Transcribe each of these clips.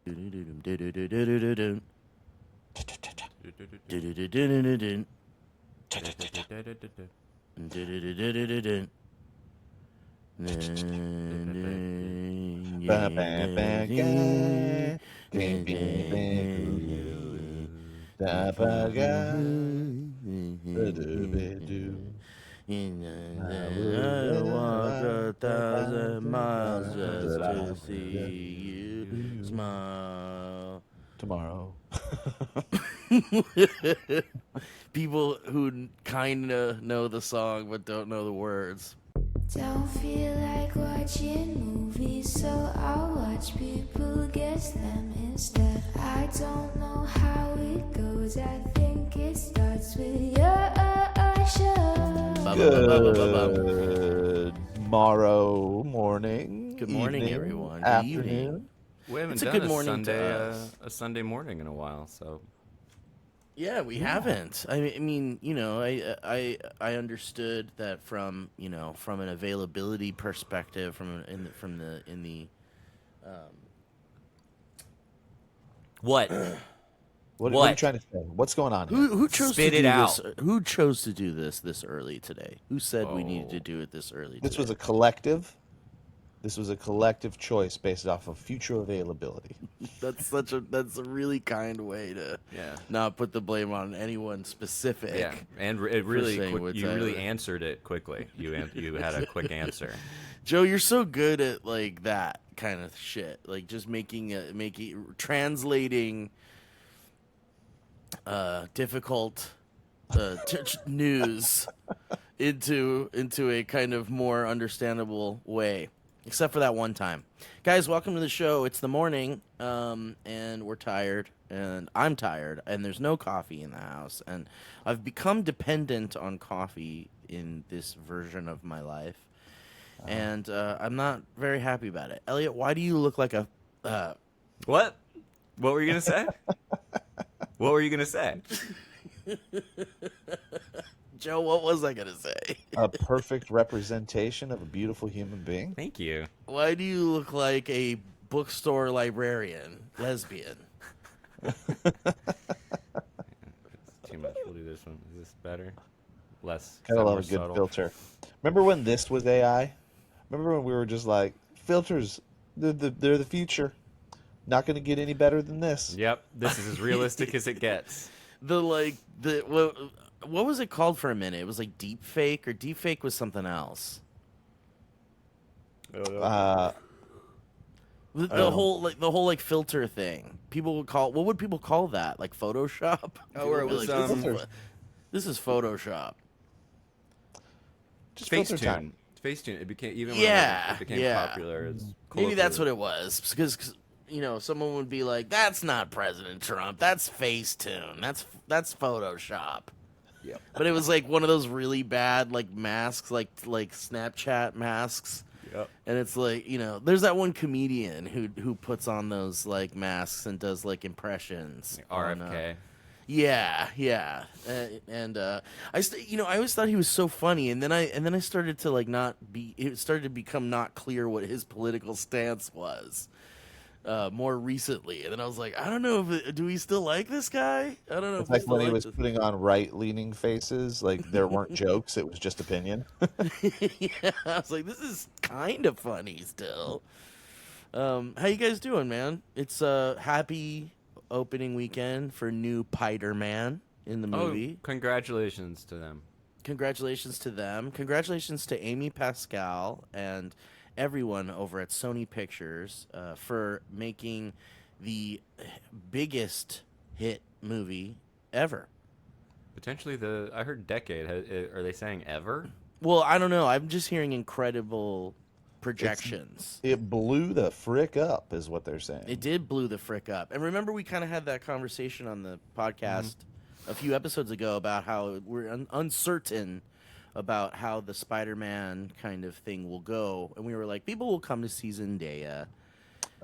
I walk 1,000 miles just to see you smile. Tomorrow. People who kind of know the song but don't know the words. Don't feel like watching movies, so I'll watch people guess them instead. I don't know how it goes, I think it starts with your show. Good morning. Good morning, evening, everyone. Good Afternoon. evening. We haven't It's a done good a morning to Sunday, us. a Sunday morning in a while, so Yeah, we haven't. I mean, you know, I understood that from from an availability perspective, from the what? What are you trying to say? What's going on here? who chose Spit to it do out. this? Who chose to do this early today? Who said we needed to Oh. do it this early? This today? was a collective. This was a collective choice based off of future availability. That's a really kind way to Yeah. not put the blame on anyone specific. Yeah, and it really saying quick, what's you really that. answered it quickly. You had a quick answer. Joe, you're so good at like that kind of shit, like just translating difficult news into a kind of more understandable way. Except for that one time. Guys, welcome to the show. It's the morning, and we're tired, and I'm tired, and there's no coffee in the house, and I've become dependent on coffee in this version of my life, and I'm not very happy about it. Elliot, why do you look like a... What? What were you gonna say? What were you gonna say? Joe, what was I going to say? A perfect representation of a beautiful human being. Thank you. Why do you look like a bookstore librarian, lesbian? Too much. We'll do this one. Is this better? Less. Kind of more love a good subtle? filter. Remember when this was AI? Remember when we were just like, filters, they're the future. Not going to get any better than this. Yep. This is as realistic as it gets. What was it called for a minute? It was like deep fake, or deep fake was something else. The whole filter thing. People would call, what would people call that? Like Photoshop? Oh, where it People was, would be filters. this is Photoshop. Just filter time. Facetune. It became even Yeah, when it became yeah. popular. It's Maybe that's what colloquial. it was, because someone would be like, "That's not President Trump. That's Facetune. That's Photoshop." Yep. But it was like one of those really bad like masks, like Snapchat masks. Yep. And it's like, there's that one comedian who puts on those like masks and does like impressions. RFK. Yeah. I always thought he was so funny, and then I started to like it started to become not clear what his political stance was. More recently, and then I was like, I don't know do we still like this guy? I don't know. It's if we like still when he like was this- putting on right-leaning faces, like there weren't jokes, it was just opinion. Yeah, I was like, this is kind of funny still. How you guys doing, man? It's happy opening weekend for new Spider-Man in the movie. Oh, congratulations to them. Congratulations to them. Congratulations to Amy Pascal and everyone over at Sony Pictures for making the biggest hit movie ever. Potentially I heard decade. Are they saying ever? Well, I don't know. I'm just hearing incredible projections. It blew the frick up, is what they're saying. It did blew the frick up. And remember, we kind of had that conversation on the podcast a few episodes ago about how we're uncertain about how the Spider-Man kind of thing will go. And we were like, people will come to see Zendaya.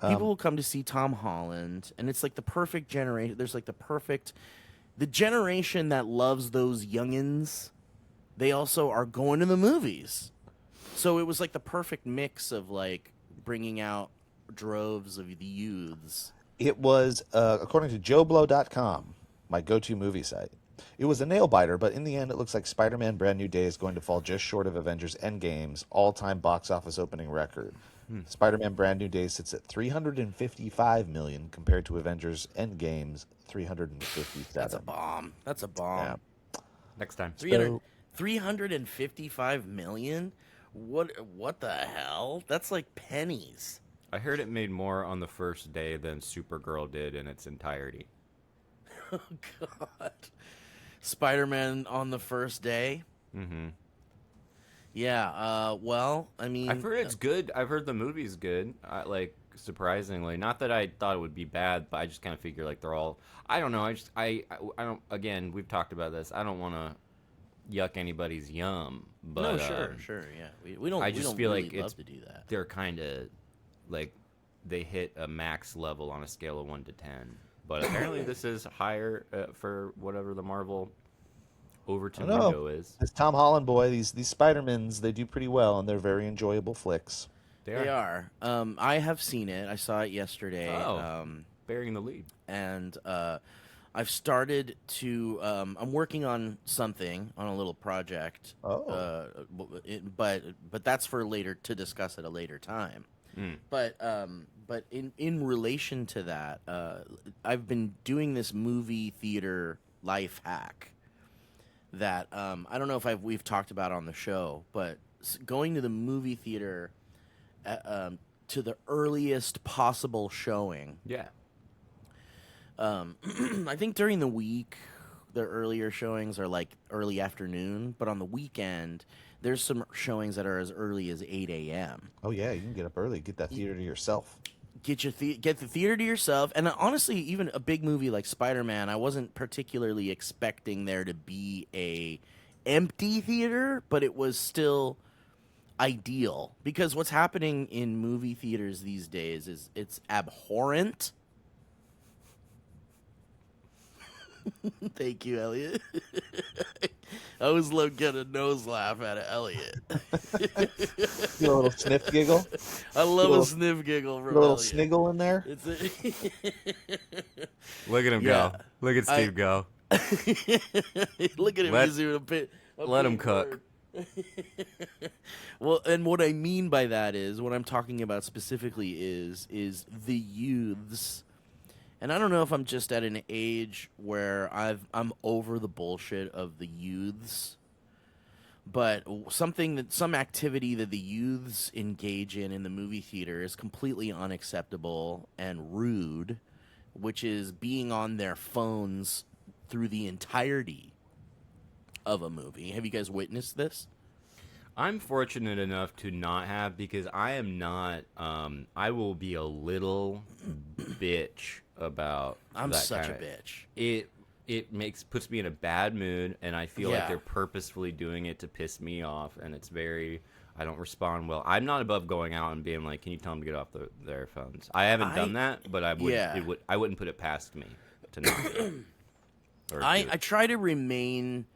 People will come to see Tom Holland. And it's like the perfect generation. There's like the generation that loves those youngins. They also are going to the movies. So it was like the perfect mix of like bringing out droves of the youths. It was, according to JoeBlow.com, my go-to movie site. It was a nail-biter, but in the end, it looks like Spider-Man Brand New Day is going to fall just short of Avengers Endgame's all-time box office opening record. Spider-Man Brand New Day sits at $355 million compared to Avengers Endgame's $357. That's a bomb. That's a bomb. Yeah. Next time. 355 million? What the hell? That's like pennies. I heard it made more on the first day than Supergirl did in its entirety. Oh, God. Spider-Man on the first day? Mm-hmm. Yeah, well, I mean... I've heard it's good. I've heard the movie's good. Surprisingly. Not that I thought it would be bad, but I just kind of figure, like, they're all... I don't know. I don't... Again, we've talked about this. I don't want to yuck anybody's yum, but... No, sure, yeah. We don't, I just feel really like love it's, to do that. they're kind of, like, they hit a max level on a scale of 1 to 10. But apparently this is higher for whatever the Marvel Overton window is. This Tom Holland boy, these Spider-Mans, they do pretty well, and they're very enjoyable flicks. They are. I have seen it. I saw it yesterday. Bearing the lead. And I've started to... I'm working on something, on a little project. Oh. But that's for later, to discuss at a later time. But in relation to that, I've been doing this movie theater life hack that I don't know if we've talked about on the show, but going to the movie theater to the earliest possible showing. Yeah. I think during the week, the earlier showings are like early afternoon, but on the weekend, there's some showings that are as early as 8 a.m. Oh, yeah, you can get up early. Get that theater to yourself. Get the theater to yourself. And honestly, even a big movie like Spider-Man, I wasn't particularly expecting there to be a empty theater, but it was still ideal. Because what's happening in movie theaters these days is it's abhorrent. Thank you, Elliot. I always love getting a nose laugh out of Elliot. You a little sniff giggle? I love a sniff giggle from a little Elliot. sniggle in there? Look at him go. Look at Steve go. Look at him. Let- He's doing a bit. let him cook. Well, and what I mean by that is, what I'm talking about specifically is the youths. And I don't know if I'm just at an age where I'm over the bullshit of the youths, but some activity that the youths engage in the movie theater is completely unacceptable and rude, which is being on their phones through the entirety of a movie. Have you guys witnessed this? I'm fortunate enough to not have, because I am not. I will be a little bitch about. I'm that such kinda, a bitch. It puts me in a bad mood, and I feel like Yeah. they're purposefully doing it to piss me off, and it's very. I don't respond well. I'm not above going out and being like, "Can you tell them to get off their phones?" I haven't done that, but I would. Yeah. I wouldn't put it past me to not do it. Or do I it. try to remain.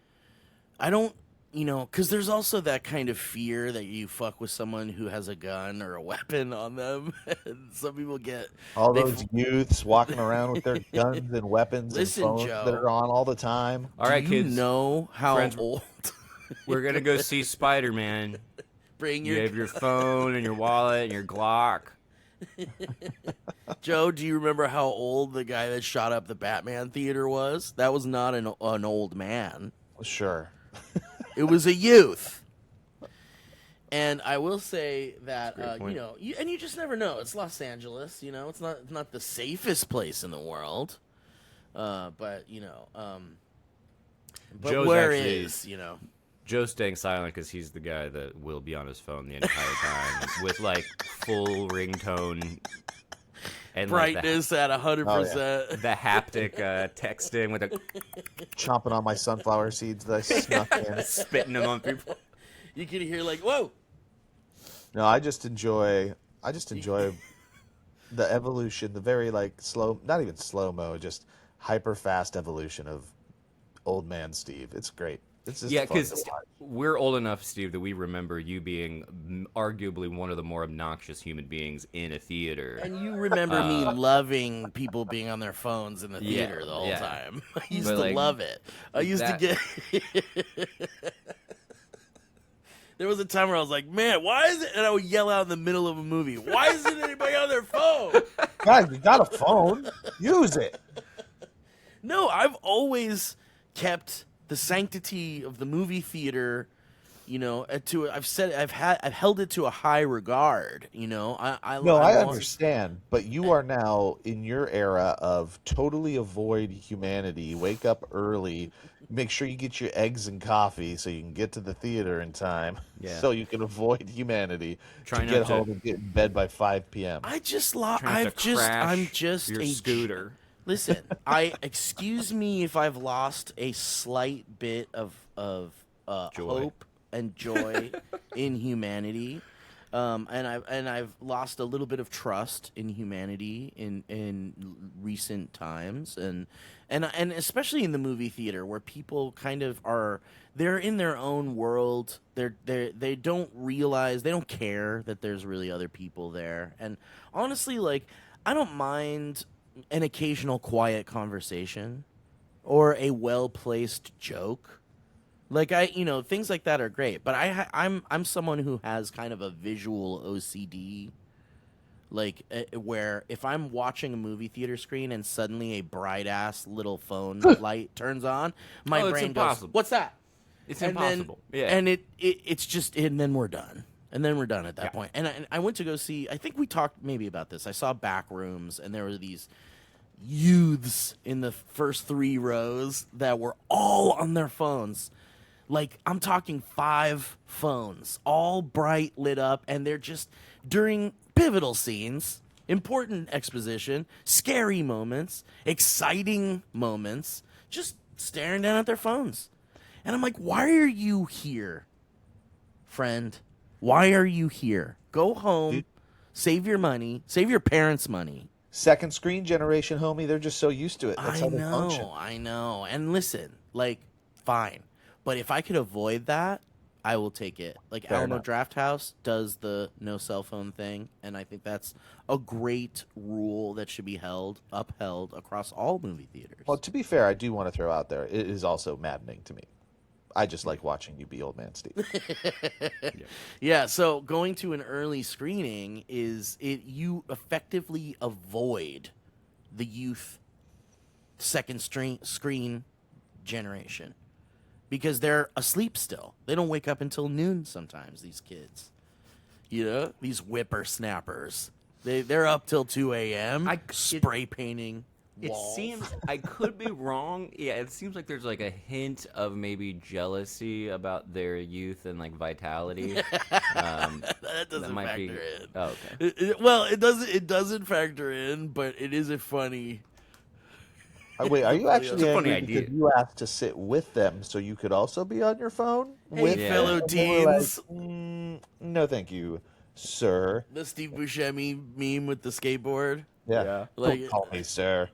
I don't. Because there's also that kind of fear that you fuck with someone who has a gun or a weapon on them. And some people get... All they those youths walking around with their guns and weapons Listen, and phones Joe. that are on all the time. All right, Do you kids. know how Friends- old... We're gonna go see Spider-Man. Bring You your... have your phone and your wallet and your Glock. Joe, do you remember how old the guy that shot up the Batman theater was? That was not an old man. Sure. It was a youth. And I will say that, That's a great point. you just never know. It's Los Angeles, it's not the safest place in the world. But but Joe's where actually- is, Joe's staying silent because he's the guy that will be on his phone the entire time with like full ringtone and brightness at 100%. like the haptic texting with a Chomping on my sunflower seeds that I snuck in. spitting them on people. You can hear like, whoa. No, I just enjoy the evolution, the very like slow, not even slow-mo, just hyper fast evolution of old man Steve. It's great. It's just Yeah, fun to because watch. we're old enough, Steve, that we remember you being arguably one of the more obnoxious human beings in a theater. And you remember me loving people being on their phones in the Yeah, theater the whole yeah. time. I used But, to like, love it. I used to that- get. There was a time where I was like, "Man, why is it?" And I would yell out in the middle of a movie, "Why isn't anybody on their phone?" Guys, you got a phone? Use it. No, I've always kept the sanctity of the movie theater. I've held it to a high regard. No, I understand, but you are now in your era of totally avoid humanity. Wake up early, make sure you get your eggs and coffee so you can get to the theater in time, Yeah. so you can avoid humanity Try to not get to- home and get in bed by 5 p.m. I just Trying to I'm crash just your a scooter. Listen, excuse me if I've lost a slight bit of Joy. hope and joy in humanity, and I've lost a little bit of trust in humanity in recent times, and especially in the movie theater where people kind of they're in their own world. They don't realize, they don't care that there's really other people there, and honestly, like, I don't mind an occasional quiet conversation or a well-placed joke. Like, things like that are great, but I'm someone who has kind of a visual OCD, like, where if I'm watching a movie theater screen and suddenly a bright ass little phone light turns on, my Oh, it's brain goes, impossible. "What's that?" It's And then- impossible. Yeah. And it's just, and then we're done. And then we're done at that Yeah. point. And I went to go see, I think we talked maybe about this. I saw Backrooms, and there were these youths in the first 3 rows that were all on their phones. Like, I'm talking 5 phones, all bright lit up, and they're just during pivotal scenes, important exposition, scary moments, exciting moments, just staring down at their phones. And I'm like, why are you here, friend? Why are you here? Go home, save your money, save your parents' money. Second screen generation, homie, they're just so used to it. That's how they function. I know. And listen, like, fine. But if I could avoid that, I will take it. Like, Fair Alamo enough. Drafthouse does the no cell phone thing, and I think that's a great rule that should be upheld across all movie theaters. Well, to be fair, I do want to throw out there, it is also maddening to me. I just like watching you be old man Steve. Yeah, so going to an early screening you effectively avoid the youth second screen generation because they're asleep still. They don't wake up until noon sometimes, these kids. These whippersnappers. They're up till 2 a.m. spray painting It walls. seems, I could be wrong. Yeah, it seems like there's like a hint of maybe jealousy about their youth and like vitality. that doesn't might factor be- in. Oh, okay. Well, it doesn't factor in, but it is a funny. Wait, are you actually It's a funny angry idea. because you asked to sit with them so you could also be on your phone? Hey, with fellow them? And we're like, teens. no, thank you, sir. The Steve Buscemi meme with the skateboard. Yeah. Like- Don't call me sir.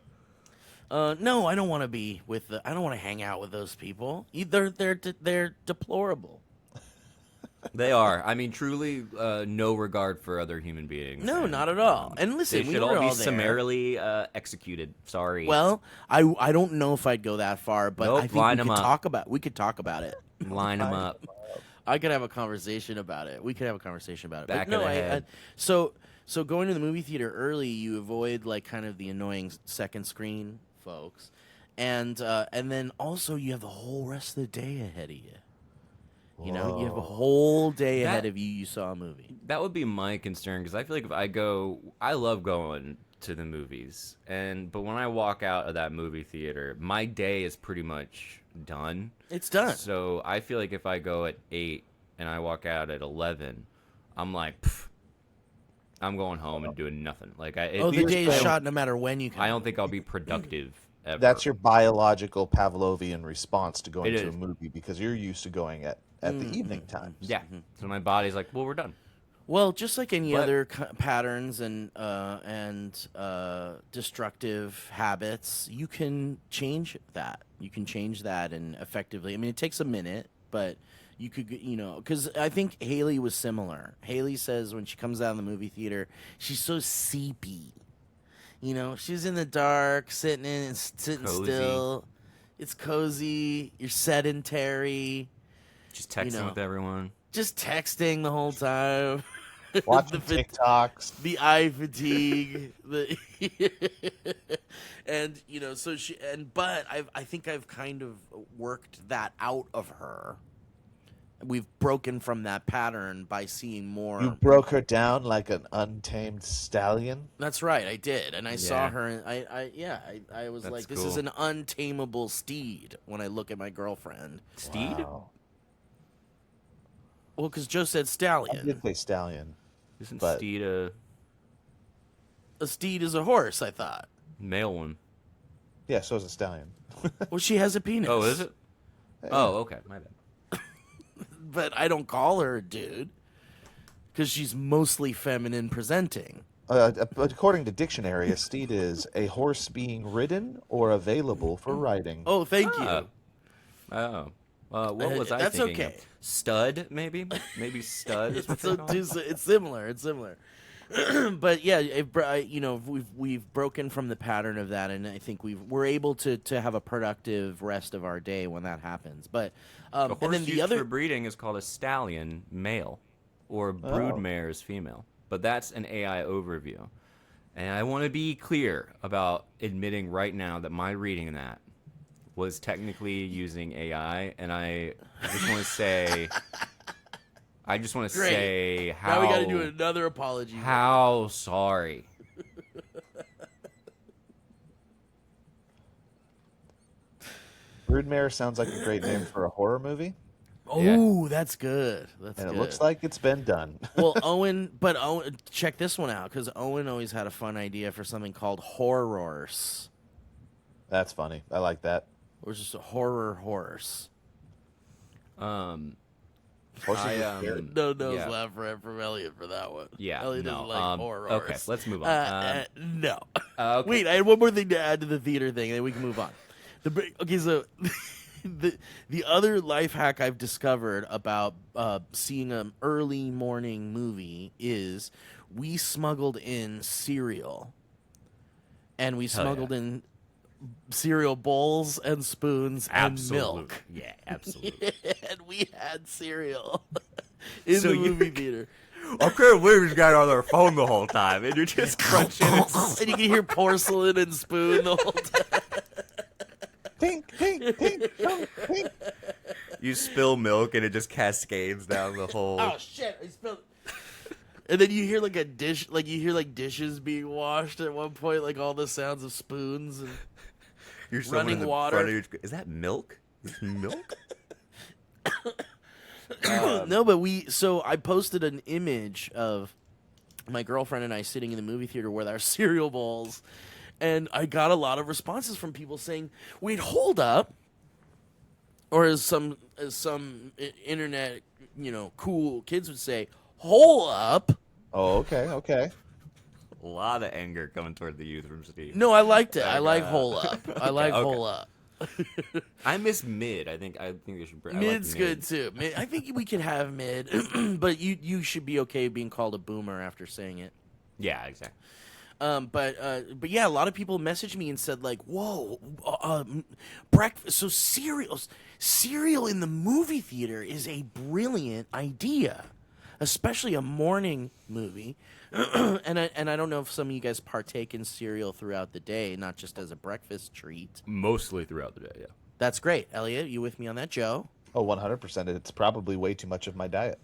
No, I don't want to be with I don't want to hang out with those people. They're deplorable. They are. I mean, truly, no regard for other human beings. No, And, not at all. And listen, They we should were all be all there. summarily executed. Sorry. Well, I don't know if I'd go that far, but Nope, I think line 'em up. we could talk about it. line them up. I could have a conversation about it. We could have a conversation about it. Back but no, of the head. so going to the movie theater early, you avoid like kind of the annoying second screen folks, and then also you have the whole rest of the day ahead of you. You know, you have a whole day ahead That- of you. You saw a movie. That would be my concern because I feel like if I go, I love going to the movies, but when I walk out of that movie theater, my day is pretty much done. It's done. So I feel like if I go at 8 and I walk out at 11, I'm like, pff, I'm going home and doing nothing. Like The day is shot no matter when you come. I don't think I'll be productive ever. That's your biological Pavlovian response to going It to a is. movie because you're used to going at the evening times. Yeah. So my body's like, well, we're done. Well, just like any But- other patterns and destructive habits, you can change that. You can change that and effectively. I mean, it takes a minute, but you could, because I think Haley was similar. Haley says when she comes out of the movie theater, she's so seepy. She's in the dark, sitting Cozy. still. It's cozy. You're sedentary. Just texting with everyone. Just texting the whole time. Watching TikToks. The eye fatigue, and but I think I've kind of worked that out of her. We've broken from that pattern by seeing more. You broke her down like an untamed stallion. That's right, I did, and I saw Yeah. her, and I was That's like, this is cool. an untamable steed. When I look at my girlfriend, Steed? Wow. well, because Joe said I stallion. did say stallion. Isn't But- Steed a A steed is a horse. I thought. male one? Yeah, so is a stallion. Well, she has a penis. Oh, is it? Oh, okay. My bad. But I don't call her a dude because she's mostly feminine presenting. According to dictionary, a steed is a horse being ridden or available for riding. Oh, thank you. Oh. What was I That's thinking okay. of? Stud, maybe? Maybe stud is what So it's similar. It's similar. But yeah, we've broken from the pattern of that, and I think we're able to have a productive rest of our day when that happens. But A horse and then the used other for breeding is called a stallion male, or broodmare is female. But that's an AI overview. And I want to be clear about admitting right now that my reading of that was technically using AI, and I just want to say, Great. say how now we got to do another apology. how sorry. Broodmare sounds like a great name for a horror movie, Oh, that's good. That's and good. it looks like it's been done. Well, Owen, check this one out because Owen always had a fun idea for something called horrors, That's funny. I like that. or just a horror horse. Um, Horses I, are scared. No nose Yeah. laugh from Elliot for that one. yeah, Elliot no. doesn't like horrors. Okay, let's move on. No. Okay. Wait, I had one more thing to add to the theater thing, and then we can move on. So the other life hack I've discovered about seeing an early morning movie is we smuggled in cereal, and we smuggled in cereal bowls and spoons and milk. Yeah, absolutely. And we had cereal in So the you- movie theater. I can't believe he's got on their phone the whole time, and you're just crunching it. And you can hear porcelain and spoon the whole time. Tink, tink, tink, tink, tink. You spill milk, and it just cascades down the whole. Oh shit! I spilled. And then you hear like a dish, like you hear like dishes being washed at one point, like all the sounds of spoons and You're running water. Is that milk? Milk? No, but so I posted an image of my girlfriend and I sitting in the movie theater with our cereal bowls, and I got a lot of responses from people saying, "Wait, hold up," or as some internet cool kids would say, "Hold up." Oh, okay, okay. A lot of anger coming toward the youth from Steve. No, I liked it. I Like, like "Hold up." I like okay. "Hold up." I miss mid. I think they should. I like Mid's mid. good too. I think we could have mid, but you should be okay being called a boomer after saying it. Yeah, exactly. But yeah, a lot of people messaged me and said like, "Whoa, breakfast. So cereal in the movie theater is a brilliant idea, especially a morning movie." and I don't know if some of you guys partake in cereal throughout the day, not just as a breakfast treat. Mostly throughout the day. Yeah. That's great, Elliot. You with me on that, Joe? Oh, 100%. It's probably way too much of my diet.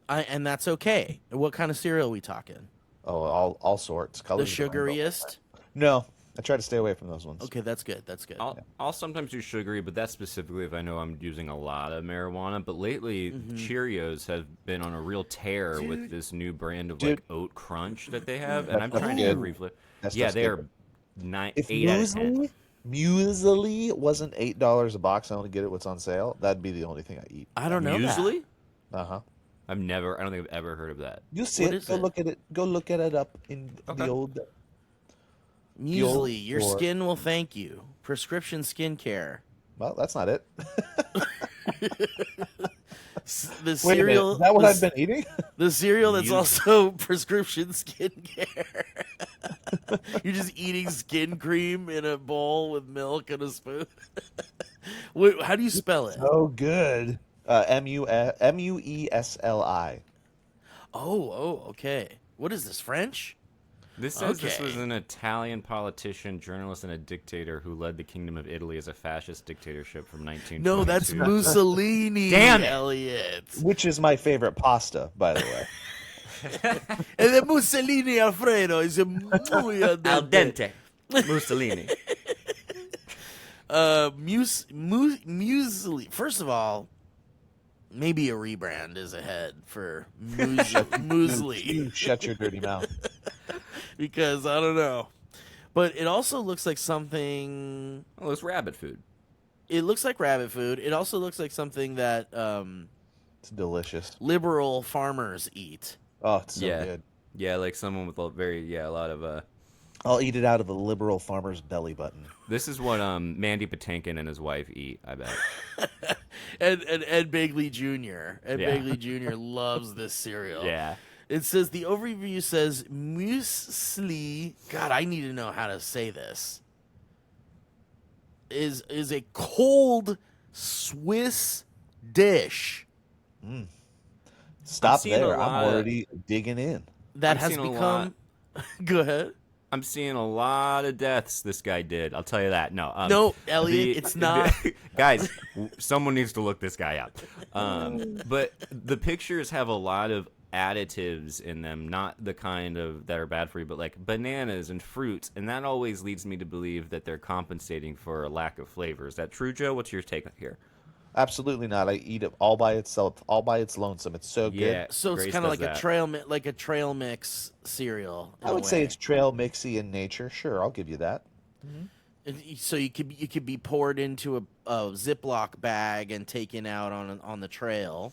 And that's okay. What kind of cereal are we talking? Oh, all sorts. The Colors of the rainbow. sugariest? No, I try to stay away from those ones. Okay, that's good. That's good. I'll sometimes do sugary, but that's specifically if I know I'm using a lot of marijuana. But lately, Cheerios have been on a real tear with this new brand of like oat crunch that they have, and I'm That's trying good. to reflip. That Yeah, stuff's they are good. 8 out of 10. Muesli wasn't $8 a box, I only get it what's on sale, that'd be the only thing I eat. I don't know that. Muesli? Uh-huh. I don't think I've ever heard of that. You'll see What it. is Go it? look at it. Go look at it up in Okay. the old. Muesli, your store. skin will thank you. Prescription skincare. Well, that's not it. The Wait a minute. cereal. Is that what the, I've been eating? The cereal that's Muesli. also prescription skincare. You're just eating skin cream in a bowl with milk and a spoon. Wait, how do you spell it? Oh, good. Muesli. Oh, okay. What is this, French? This says this Okay. was an Italian politician, journalist, and a dictator who led the Kingdom of Italy as a fascist dictatorship from 1922. No, that's Mussolini. Damn it. Elliot. Which is my favorite pasta, by the way. And the Mussolini Alfredo is a muy al Al dente. dente. Mussolini. Muesli. First of all, maybe a rebrand is ahead for muesli. You shut your dirty mouth. Because I don't know. But it also looks like something. Oh, it's rabbit food. It looks like rabbit food. It also looks like something that It's delicious. liberal farmers eat. Oh, it's so Yeah. good. Yeah, like someone with a lot of I'll eat it out of a liberal farmer's belly button. This is what Mandy Patinkin and his wife eat, I bet. And Ed Begley Jr. Ed Yeah. Begley Jr. loves this cereal. Yeah. It says, the overview says, muesli, God, I need to know how to say this, is a cold Swiss dish Stop seeing a there. I'm lot- already digging in. that I'm has seeing a become... Go ahead. I'm seeing a lot of deaths this guy did. I'll tell you that. No, No, Elliot, it's not. Guys, someone needs to look this guy up. But the pictures have a lot of additives in them, not the kind of that are bad for you, but like bananas and fruits, and that always leads me to believe that they're compensating for a lack of flavor. Is that true, Joe? What's your take here? Absolutely not. I eat it all by itself, all by its lonesome. It's so good. Yeah, So it's Grace kind of does like that. a trail mix cereal. in I a would say way. it's trail mixy in nature. Sure, I'll give you that. So you could be poured into a Ziploc bag and taken out on the trail.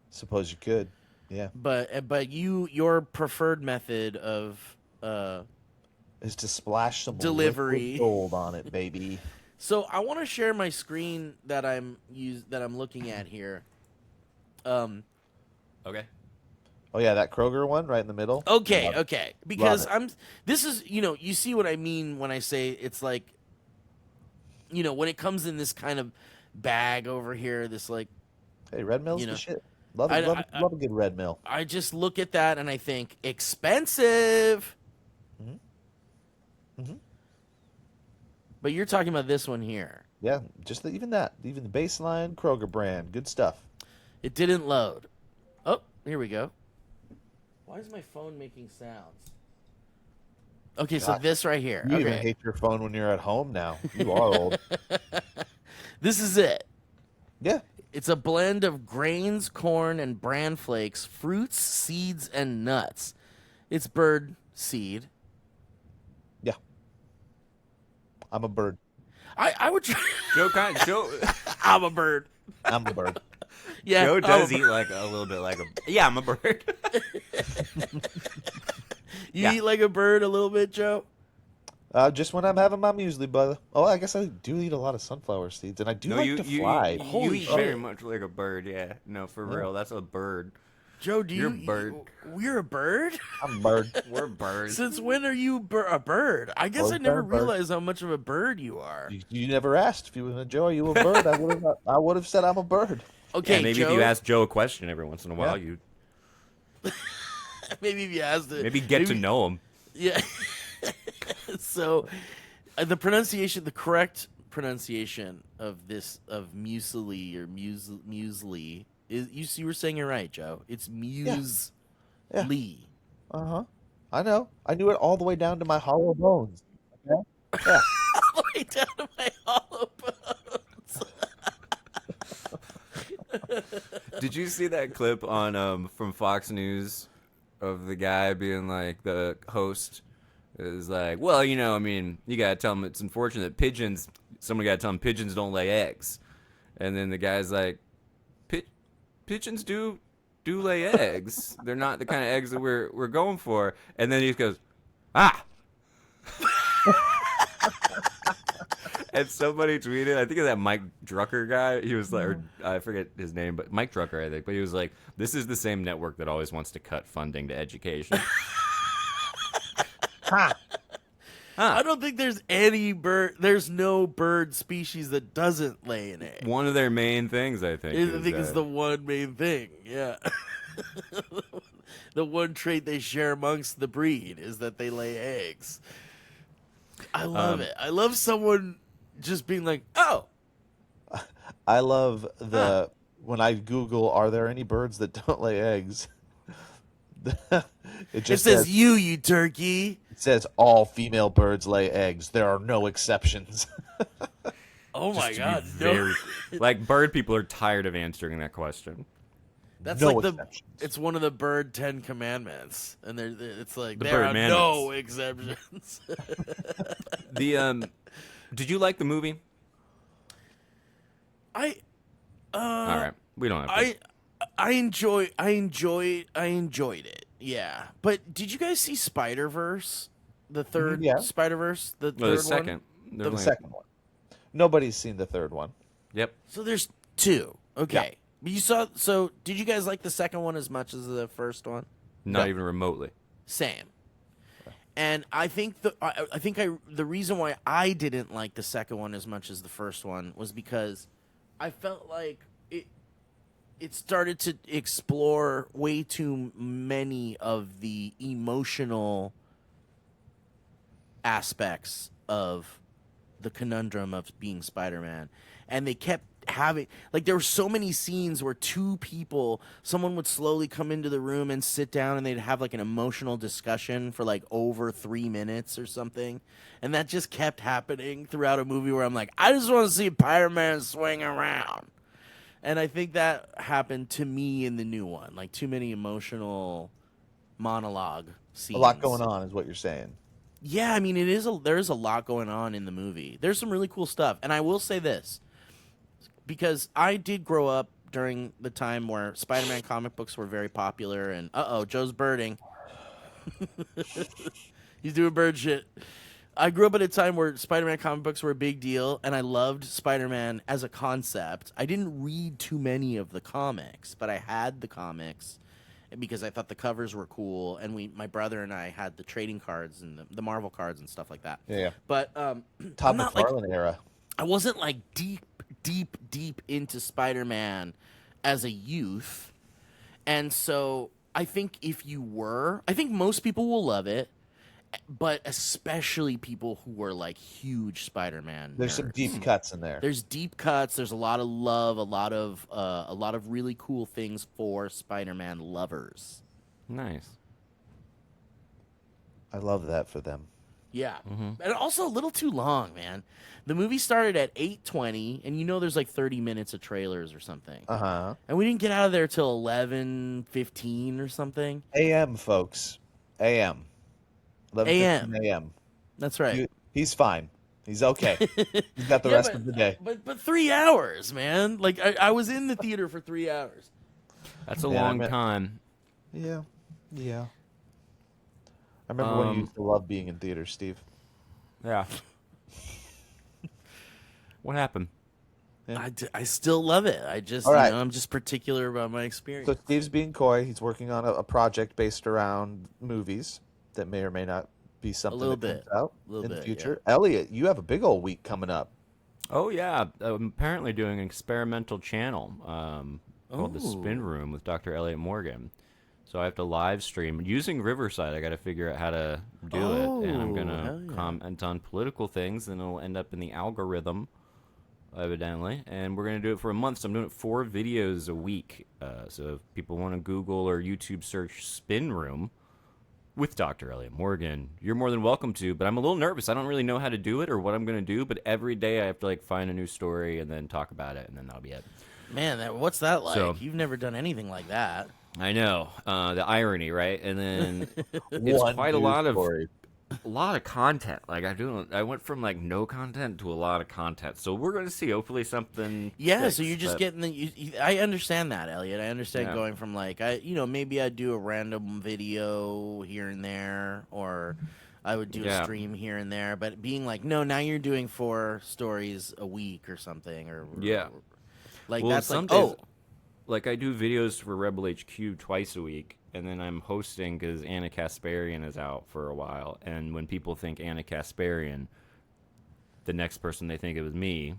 Suppose you could. Yeah. But your preferred method of Is to splash some Delivery. liquid gold on it, baby. So I want to share my screen that I'm looking at here. Okay. Oh yeah, that Kroger one right in the middle. Okay, Love it. okay. Because Love this is, you see what I mean when I say it's like, when it comes in this kind of bag over here, this like, Hey, Red Mill's You know, the shit. Love I- it. Love, I- love a good Red Mill. I just look at that and I think expensive. Mhm. But you're talking about this one here. Yeah, just even the baseline Kroger brand, good stuff. It didn't load. Oh, here we go. Why is my phone making sounds? Okay, so Gosh, this right here. You even Okay. hate your phone when you're at home now. You are old. This is it. Yeah. It's a blend of grains, corn, and bran flakes, fruits, seeds, and nuts. It's bird seed. Yeah. I'm a bird. I would try. Joe I'm a bird. I'm a bird. Yeah, Joe I'm does a eat like a little bit like a yeah, I'm a bird. You Yeah. eat like a bird a little bit, Joe? Just when I'm having my muesli, brother. Oh, I guess I do eat a lot of sunflower seeds, and I do like to fly. You Holy eat shit. very much like a bird, yeah. No, for Yeah. real, that's a bird. Joe, do You're you a bird. We're a bird? I'm a bird. We're birds. Since when are you a bird? I guess I never Bird. realized how much of a bird you are. You never asked if you were a Joe. Are you a bird? I would have said I'm a bird. Okay, Yeah, maybe Joe, if you ask Joe a question every once in a while, Yeah. you maybe if you asked it, maybe get to know him. Yeah. So, the correct pronunciation of muesli or muesli is you were saying it right, Joe. It's muesli. Yeah. Uh-huh. I know. I knew it all the way down to my hollow bones. Okay? Yeah. All the way down to my hollow bones. Did you see that clip on from Fox News of the guy being like, the host is like, well, I mean, you gotta tell him it's unfortunate that someone gotta tell him pigeons don't lay eggs, and then the guy's like, pigeons do do lay eggs. They're not the kind of eggs that we're going for. And then he goes, ah. And somebody tweeted, I think of that Mike Drucker guy. He was like, or I forget his name, but Mike Drucker, I think. But he was like, this is the same network that always wants to cut funding to education. I don't think there's any bird. There's no bird species that doesn't lay an egg. One of their main things, I think. I think it's the one main thing. Yeah. The one trait they share amongst the breed is that they lay eggs. I love it. I love someone just being like, "Oh." I love when I Google, are there any birds that don't lay eggs? It just says you turkey. It says all female birds lay eggs. There are no exceptions. Oh my God! Very, like bird people are tired of answering that question. That's no like exceptions. it's one of the bird 10 commandments, and it's like The there bird are mandate. no exceptions. Did you like the movie? All right, we don't have to. I enjoyed it. Yeah, but did you guys see Spider-Verse? The third Yeah. Spider-Verse, the No, third the second. one. The second one. Nobody's seen the third one. Yep. So there's two. Okay, Yeah. but you saw. So did you guys like the second one as much as the first one? Not No. even remotely. Same. And I think the reason why I didn't like the second one as much as the first one was because I felt like it started to explore way too many of the emotional aspects of the conundrum of being Spider-Man. And they kept having, like, there were so many scenes where someone would slowly come into the room and sit down and they'd have like an emotional discussion for like over 3 minutes or something. And that just kept happening throughout a movie where I'm like, I just want to see Spider-Man swing around. And I think that happened to me in the new one. Like, too many emotional monologue scenes. A lot going on is what you're saying. Yeah, I mean, there is a lot going on in the movie. There's some really cool stuff. And I will say this, because I did grow up during the time where Spider-Man comic books were very popular. And, Joe's birding. He's doing bird shit. I grew up at a time where Spider-Man comic books were a big deal, and I loved Spider-Man as a concept. I didn't read too many of the comics, but I had the comics because I thought the covers were cool, and my brother and I had the trading cards and the Marvel cards and stuff like that. Yeah. But Todd I'm not McFarlane era. I wasn't like deep into Spider-Man as a youth, and so I think I think most people will love it. But especially people who are like huge Spider-Man There's nerds. some deep cuts in there. There's deep cuts. There's a lot of love. A lot of really cool things for Spider-Man lovers. Nice. I love that for them. Yeah, and also a little too long, man. The movie started at 8:20, and there's like 30 minutes of trailers or something. Uh-huh. And we didn't get out of there till 11:15 or something. AM, folks. AM. 11:15 AM. That's right. He's fine. He's okay. He's got the rest of the day. But 3 hours, man. Like I was in the theater for 3 hours. That's a Yeah, long time. Yeah. Yeah. I remember when you used to love being in theaters, Steve. Yeah. What happened? Yeah. I still love it. I just, All right. I'm just particular about my experience. So Steve's being coy. He's working on a project based around movies that may or may not be something little that comes bit. out A little in the bit, future. Elliot, you have a big old week coming up. Oh yeah, I'm apparently doing an experimental channel called the Spin Ooh. Room with Dr. Elliot Morgan. So I have to live stream using Riverside. I got to figure out how to do it, and I'm Oh, gonna hell yeah. comment on political things, and it'll end up in the algorithm, evidently. And we're gonna do it for a month. So I'm doing it 4 videos a week. So if people want to Google or YouTube search Spin Room with Dr. Elliot Morgan, you're more than welcome to, but I'm a little nervous. I don't really know how to do it or what I'm going to do, but every day I have to like find a new story and then talk about it, and then that'll be it. Man, what's that like? So- You've never done anything like that. I know, the irony, right? And then it's One quite a news lot of story. a lot of content. Like I went from like no content to a lot of content. So we're going to see. Hopefully something. Yeah, sticks, so you're just but- getting I understand that, Elliot. I understand Yeah. going from like maybe I'd do a random video here and there, or I would do a Yeah. stream here and there. But being like, no, now you're doing 4 stories a week or something, or Yeah. like Well, that's some like days, like I do videos for Rebel HQ twice a week, and then I'm hosting because Anna Kasparian is out for a while. And when people think Anna Kasparian, the next person they think of is me.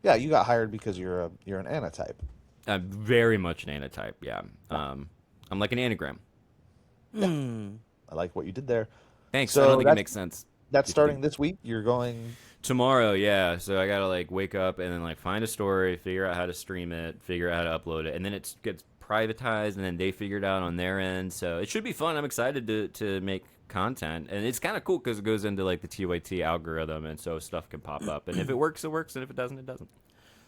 Yeah, you got hired because you're an Anna type. I'm very much an Anna type. Yeah. I'm like an anagram. I like what you did there. Thanks. So I don't think it that's- makes sense. That's starting this week. You're going. Tomorrow, yeah. So I gotta like wake up and then like find a story, figure out how to stream it, figure out how to upload it, and then it gets privatized, and then they figure it out on their end. So it should be fun. I'm excited to make content, and it's kind of cool because it goes into like the TYT algorithm, and so stuff can pop up. And if it works, it works, and if it doesn't, it doesn't.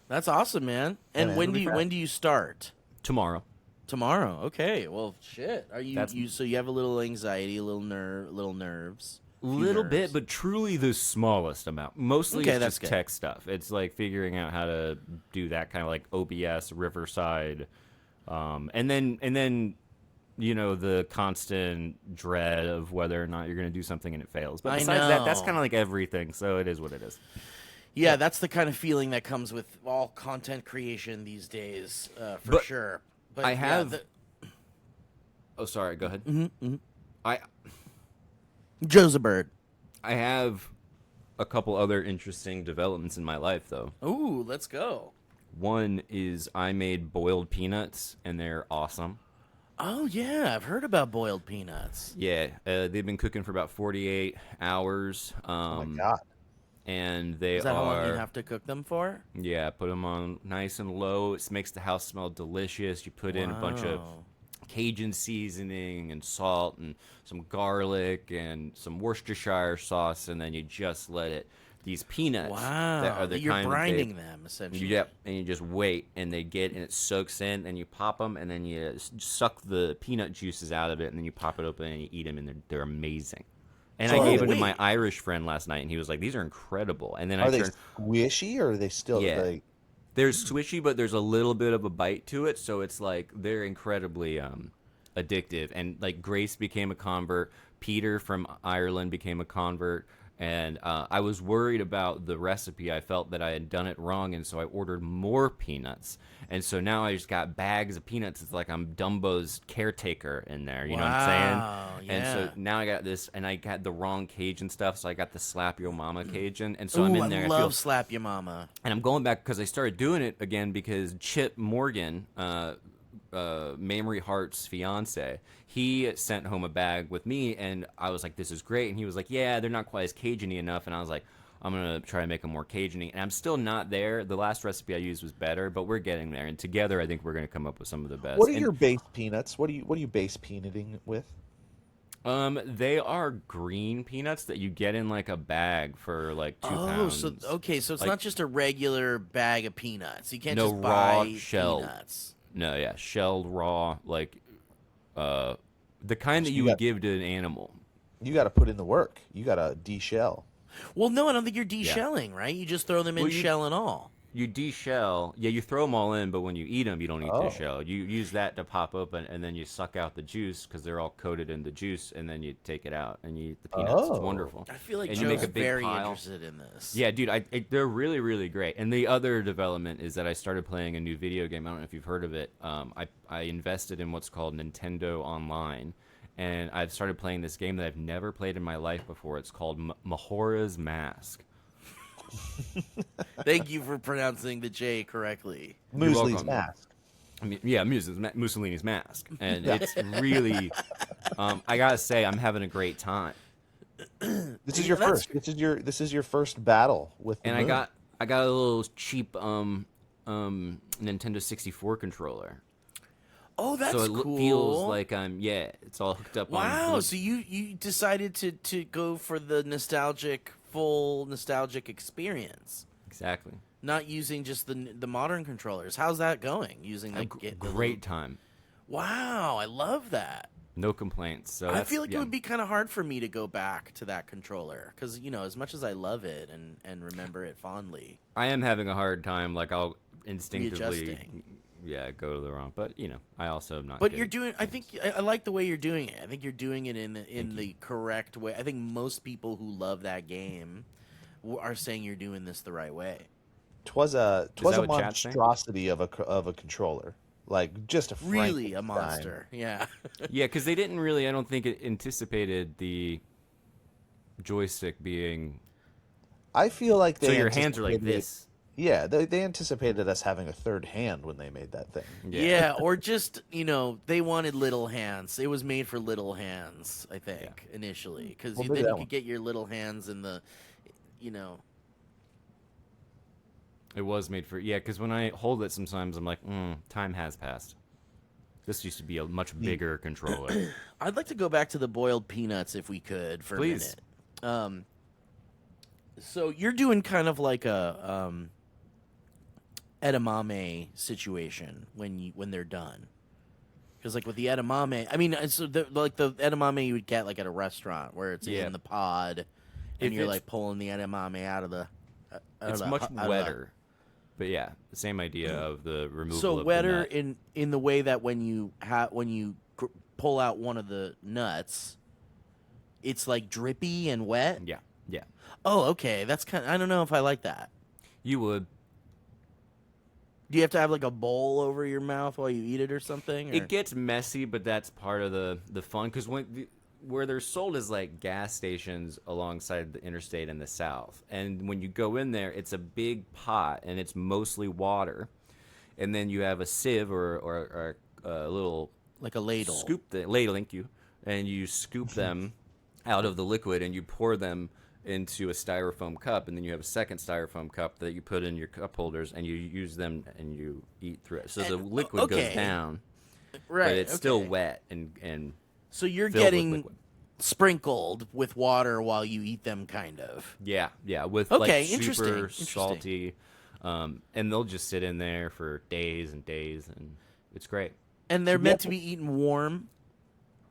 that's awesome, man. And man, when it'll do be you fun. when do you start? Tomorrow. Tomorrow. Okay. Well, shit. Are That's- you so you have a little anxiety, a little nerves? Few Little nerves. bit, but truly the smallest amount. Mostly Okay, it's that's just good. tech stuff. It's like figuring out how to do that kind of like OBS, Riverside, and then the constant dread of whether or not you're going to do something and it fails. But I besides that, that's know. kind of like everything. So it is what it is. Yeah, that's the kind of feeling that comes with all content creation these days, for But sure. But I yeah, have. Oh, sorry. Go ahead. Joe's a bird. I have a couple other interesting developments in my life, though. Ooh, let's go. One is I made boiled peanuts, and they're awesome. Oh yeah, I've heard about boiled peanuts. Yeah, they've been cooking for about 48 hours. Oh my god. And they Is that how long are. you have to cook them for? Yeah, put them on nice and low. It makes the house smell delicious. You put in a bunch of Wow. Cajun seasoning and salt and some garlic and some Worcestershire sauce, and then you just let it. These peanuts Wow, that are the you're kind grinding that them essentially. Yep, and you just wait, and they get, and it soaks in, and you pop them, and then you suck the peanut juices out of it, and then you pop it open, and you eat them, and they're amazing. And So I gave them to wait. my Irish friend last night, and he was like, "These are incredible." And then Are I they turned. squishy or are they still Yeah. like? They're swishy, but there's a little bit of a bite to it, so it's like they're incredibly addictive. And like Grace became a convert, Peter from Ireland became a convert, and I was worried about the recipe. I felt that I had done it wrong, and so I ordered more peanuts. And so now I just got bags of peanuts. It's like I'm Dumbo's caretaker in there. You know what I'm saying? Wow, And so yeah. now I got this, and I got the wrong Cajun stuff. So I got the Slap Your Mama Cajun, and so Ooh, I'm in there. I I love feel Slap Your Mama. and I'm going back because I started doing it again because Chip Morgan, Mamrie Hart's fiance, he sent home a bag with me, and I was like, "This is great." And he was like, "Yeah, they're not quite as Cajun-y enough." And I was like, "I'm gonna try to make them more Cajun-y." And I'm still not there. The last recipe I used was better, but we're getting there. And together, I think we're gonna come up with some of the best. What are And, your base peanuts? What are you base peanutting with? They are green peanuts that you get in like a bag for like 2 pounds. so okay, so it's Like- not just a regular bag of peanuts. You can't No, just raw, buy shelled. peanuts. No, yeah, shelled raw, like the kind that So you you would got- give to an animal. You got to put in the work. You got to de-shell. Well, no, I don't think you're deshelling, right? You just throw them in Well, you- shell and all. You deshell, yeah, you throw them all in, but when you eat them, you don't eat Oh. the shell. You use that to pop open, and then you suck out the juice because they're all coated in the juice, and then you take it out and you eat the peanuts. It's Oh. wonderful. I feel like And you make Joe's a big very pile. interested in this. Yeah, dude, they're really, really great. And the other development is that I started playing a new video game. I don't know if you've heard of it. I invested in what's called Nintendo Online, and I've started playing this game that I've never played in my life before. It's called Majora's Mask. Thank you for pronouncing the J correctly. You're Muesli's welcome. mask. I mean, yeah, Mussolini's mask, and it's really. I gotta say, I'm having a great time, This is your that's- first. This is your first battle with the and moon. I got a little cheap Nintendo 64 controller, Oh, that's so it cool. feels like it's all hooked up. Wow, on so you decided to go for the full nostalgic experience, exactly. not using just the modern controllers. How's that going? Using A like the great time. Wow, I love that. No complaints. So I feel like it would be kind of hard for me to go back to that controller because, as much as I love it and remember it fondly. I am having a hard time. Like, I'll instinctively, Readjusting. go to the wrong. But, I also am not But good you're at doing. I things. think I like the way you're doing it. I think you're doing it in the correct way. I think most people who love that game are saying you're doing this the right way. Twas a Is that a what chat's saying? monstrosity of a controller, like just a Really, a Frankenstein. monster. Yeah. Yeah, because they didn't really, I don't think it anticipated the joystick being. I feel like they So your hands are like anticipated- this. Yeah, they anticipated us having a third hand when they made that thing. Yeah, or just, they wanted little hands. It was made for little hands, I think, initially. Because Well, then maybe you that could one. get your little hands in the, It was made for. Yeah, because when I hold it sometimes, I'm like, time has passed. This used to be a much bigger controller. I'd like to go back to the boiled peanuts if we could for Please. a minute. So you're doing kind of like a edamame situation when they're done. Because like with the edamame, I mean, it's like the edamame you would get like at a restaurant where it's Yeah. in the pod, and If you're it's- like pulling the edamame out of the. It's much wetter. But yeah, the same idea of the removal So of the wetter nut. in the way that when you pull out one of the nuts, it's like drippy and wet. Yeah, yeah. Oh, okay. That's I don't know if I like that. You would. Do you have to have like a bowl over your mouth while you eat it or something? Or? It gets messy, but that's part of the fun. Because where they're sold is like gas stations alongside the interstate in the south. And when you go in there, it's a big pot, and it's mostly water. And then you have a sieve or a little like a ladle. ladle, thank you. And you scoop them out of the liquid, and you pour them into a styrofoam cup, and then you have a second styrofoam cup that you put in your cup holders, and you use them and you eat through it. So the liquid goes down, right? but it's still wet and so you're filled with getting liquid. sprinkled with water while you eat them, kind of. Yeah, with Okay, like interesting, super interesting. salty, and they'll just sit in there for days and days, and it's great. And they're meant to be eaten warm.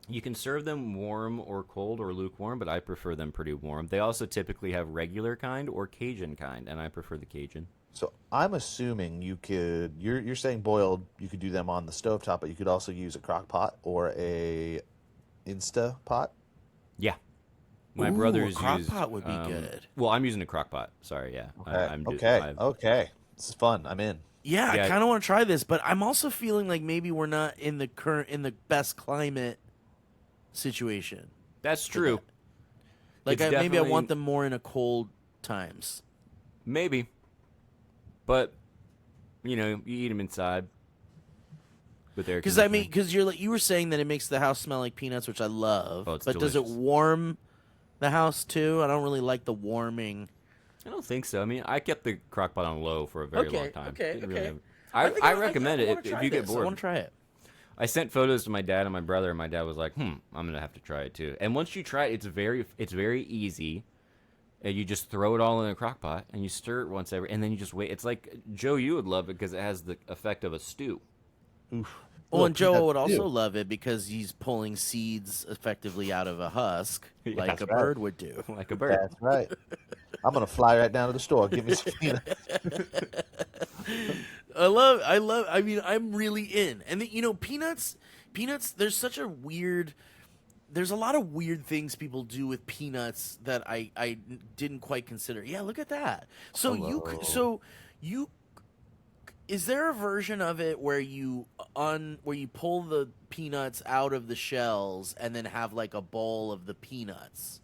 You can serve them warm or cold or lukewarm, but I prefer them pretty warm. They also typically have regular kind or Cajun kind, and I prefer the Cajun. So I'm assuming you're saying boiled, you could do them on the stovetop, but you could also use a crock pot or a Insta pot. Yeah. My Ooh, brother's a crock used, pot would be good. Well, I'm using a crock pot. Sorry, yeah. Okay. Okay. This is fun. I'm in. Yeah, I Yeah. kind of want to try this, but I'm also feeling like maybe we're not in the best climate situation. That's true. Like It's maybe I definitely- want them more in a cold times. Maybe. But, you eat them inside. With air Because I conditioning. mean, because you were saying that it makes the house smell like peanuts, which I love. Oh, it's but does it delicious. warm the house too? I don't really like the warming. I don't think so. I mean, I kept the crock pot on low for a very long time. Didn't really- okay. I recommend it if you get I bored. want to try it. I sent photos to my dad and my brother, and my dad was like, I'm gonna have to try it too. And once you try it, it's very easy. And you just throw it all in a crock pot and you stir it once every, and then you just wait. It's like, Joe, you would love it because it has the effect of a stew. Well, Little and Joe peanut would also stew. love it because he's pulling seeds effectively out of a husk, Yeah, like that's a right. bird would do. Like a bird. That's right. I'm gonna fly right down to the store. Give me some peanuts. I mean, I'm really in. And peanuts, there's a lot of weird things people do with peanuts that I didn't quite consider. Yeah, look at that. So is there a version of it where you pull the peanuts out of the shells and then have like a bowl of the peanuts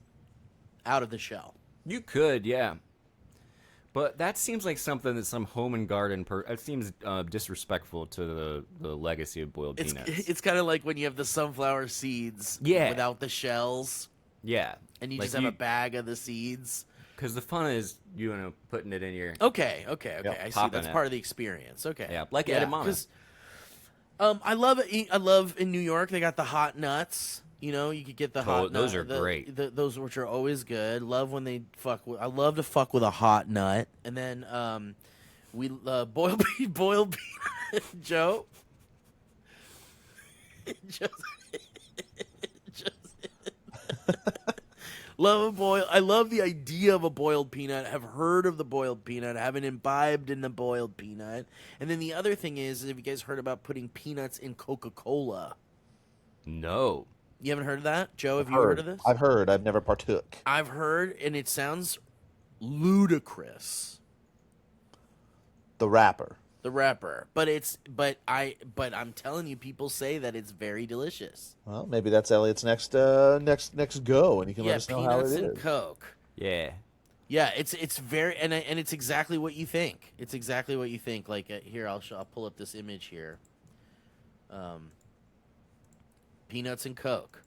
out of the shell? You could, yeah. But that seems like something that some home and garden it seems disrespectful to the legacy of boiled peanuts. It's kind of like when you have the sunflower seeds without the shells, Yeah. and you Like just have a bag of the seeds. Because the fun is, putting it in your... Okay. Yep. I see. Popping That's it. part of the experience. Okay. Yeah, like edamame. 'cause, I love in New York they got the hot nuts. You could get the hot. Those are nut, great. Those which are always good. Love when they fuck with. I love to fuck with a hot nut, and then we boiled peanut. Joe. Love a boil. I love the idea of a boiled peanut. Have heard of the boiled peanut. Haven't imbibed in the boiled peanut. And then the other thing is, have you guys heard about putting peanuts in Coca-Cola? No. You haven't heard of that, Joe? Have you heard of this? I've heard. I've never partook. I've heard, and it sounds ludicrous. The wrapper. The wrapper, but I'm telling you, people say that it's very delicious. Well, maybe that's Elliot's next go, and he can let us know how it peanuts is. and Coke. Yeah. Yeah, it's very and it's exactly what you think. It's exactly what you think. Like here, I'll pull up this image here. Peanuts and Coke.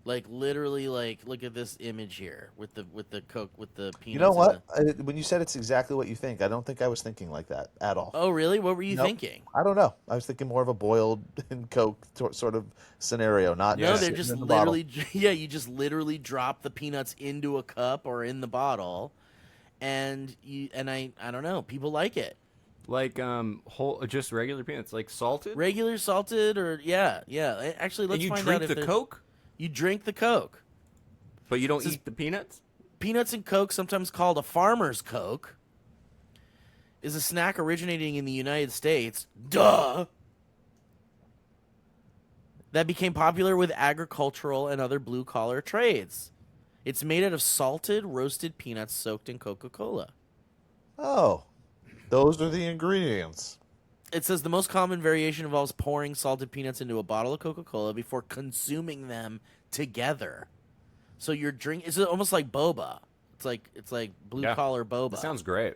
Like literally, like look at this image here with the Coke with the peanuts. You know what? When you said it's exactly what you think, I don't think I was thinking like that at all. Oh, really? What were you thinking? I don't know. I was thinking more of a boiled in Coke sort of scenario, not No, just they're sitting just in the literally bottle. yeah. You just literally drop the peanuts into a cup or in the bottle, and I don't know. People like it. Like whole just regular peanuts, like salted. Regular salted or yeah. Actually, let's and you find drink out if the they're- Coke, You drink the Coke. but you don't This is- eat the peanuts. Peanuts and Coke, sometimes called a farmer's Coke, is a snack originating in the United States. Duh! That became popular with agricultural and other blue-collar trades. It's made out of salted, roasted peanuts soaked in Coca-Cola. Oh, those are the ingredients. It says the most common variation involves pouring salted peanuts into a bottle of Coca-Cola before consuming them together. So your drink is almost like boba. It's like blue-collar boba. That sounds great.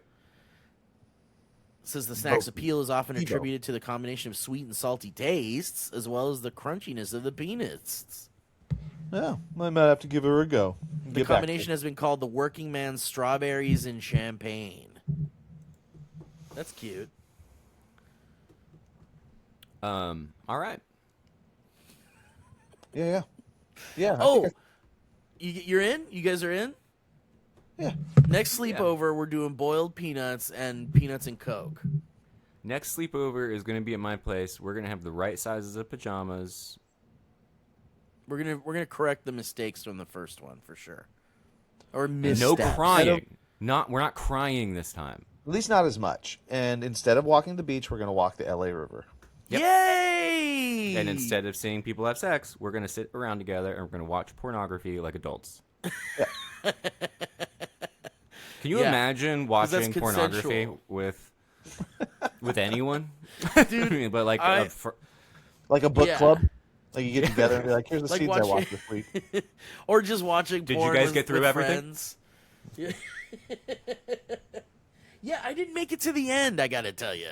Says the snack's Boba. appeal is often Ebo. attributed to the combination of sweet and salty tastes, as well as the crunchiness of the peanuts. Yeah, I might have to give her a go. The combination has been called the working man's strawberries and champagne. That's cute. All right. Yeah. I Oh, think you're in? You guys are in? yeah. Next sleepover, we're doing boiled peanuts and peanuts and Coke. Next sleepover is going to be at my place. We're going to have the right sizes of pajamas. We're gonna correct the mistakes from the first one for sure. Or No missteps. crying. We're not crying this time. At least not as much. And instead of walking the beach, we're going to walk the LA River. Yep. Yay! And instead of seeing people have sex, we're going to sit around together and we're going to watch pornography like adults. Can you Yeah. imagine 'Cause that's watching pornography consensual. with anyone? Dude, but like Like a book Yeah. club. Like you get together and be like, here's the Like scenes I watching- watched this week. or just watching Did you porn guys with- get through with everything? friends. Yeah. Yeah, I didn't make it to the end, I gotta tell you.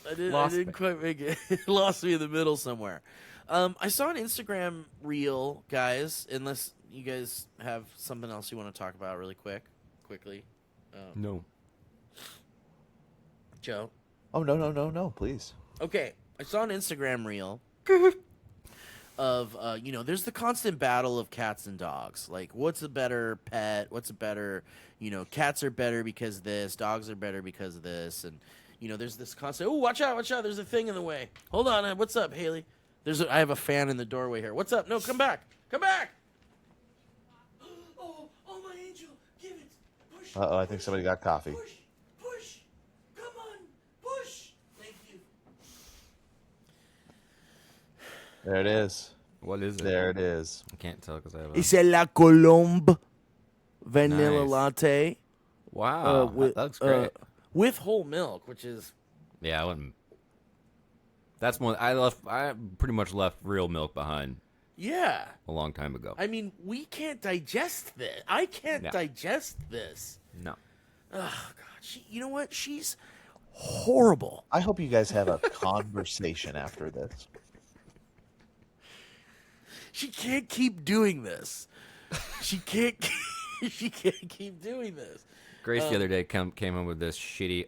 I Lost didn't me. quite make it. Lost me in the middle somewhere. I saw an Instagram reel, guys, unless you guys have something else you want to talk about really quickly. no. Joe? Oh, no, please. Okay, I saw an Instagram reel of, there's the constant battle of cats and dogs. Like, what's a better pet? What's a better, cats are better because this, dogs are better because of this. And, there's this constant, oh, watch out, there's a thing in the way. Hold on, what's up, Haley? I have a fan in the doorway here. What's up? No, come back. Come back! Oh, my angel, give it. Push. Uh-oh, I think somebody got coffee. Push. Come on, push. Thank you. There it is. What is it? There it is. I can't tell because I have a... It's a La Colombe vanilla Nice. latte. Wow. that looks great. With whole milk, which is Yeah, I wouldn't... That's one... I pretty much left real milk behind yeah. a long time ago. I mean, we can't digest this. I can't Yeah. digest this. No. Oh God, you know what? She's horrible. I hope you guys have a conversation after this. She can't keep doing this. She can't. She can't keep doing this. Grace the other day came in with this shitty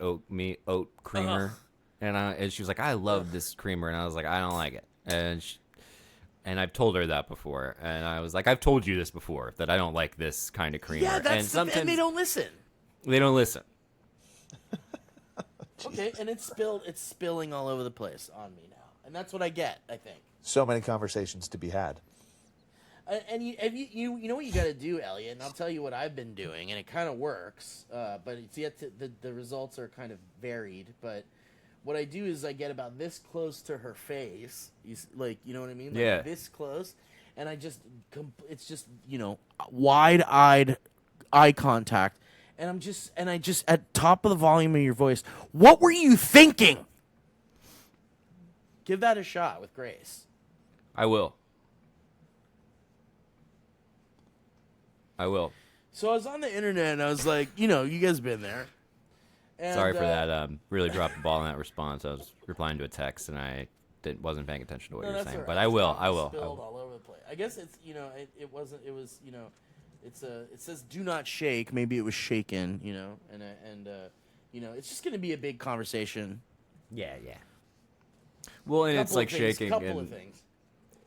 oat creamer, and she was like, "I love this creamer," and I was like, "I don't like it," and I've told her that before, and I was like, "I've told you this before that I don't like this kind of creamer." Yeah, and that's sometimes and they don't listen. They don't listen. Okay, and it's spilling all over the place on me now, and that's what I get. I think. So many conversations to be had. And you know what you got to do, Elliot, and I'll tell you what I've been doing, and it kind of works, but it's yet to, the results are kind of varied. But what I do is I get about this close to her face, you know what I mean? Like Yeah. this close, and it's just wide-eyed eye contact, and I just at top of the volume of your voice. What were you thinking? Give that a shot with Grace. I will. So I was on the internet and I was like, you guys been there. And, Sorry for that. Really dropped the ball in that response. I was replying to a text and I wasn't paying attention to what you were saying. Right. But I will. Spilled all over the place. I guess it's it wasn't. It was it says do not shake. Maybe it was shaken. And it's just gonna be a big conversation. Yeah. Well, and it's like shaking. Couple and of things.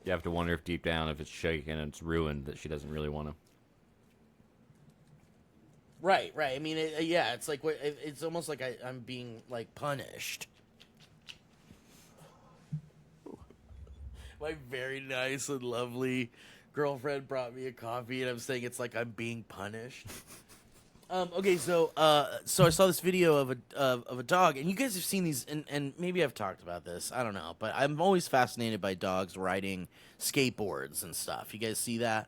You have to wonder if deep down, if it's shaking and it's ruined, that she doesn't really want to. Right. I mean, it's like it's almost like I'm being like punished. My very nice and lovely girlfriend brought me a coffee, and I'm saying it's like I'm being punished. Okay, so I saw this video of a dog, and you guys have seen these, and maybe I've talked about this. I don't know, but I'm always fascinated by dogs riding skateboards and stuff. You guys see that?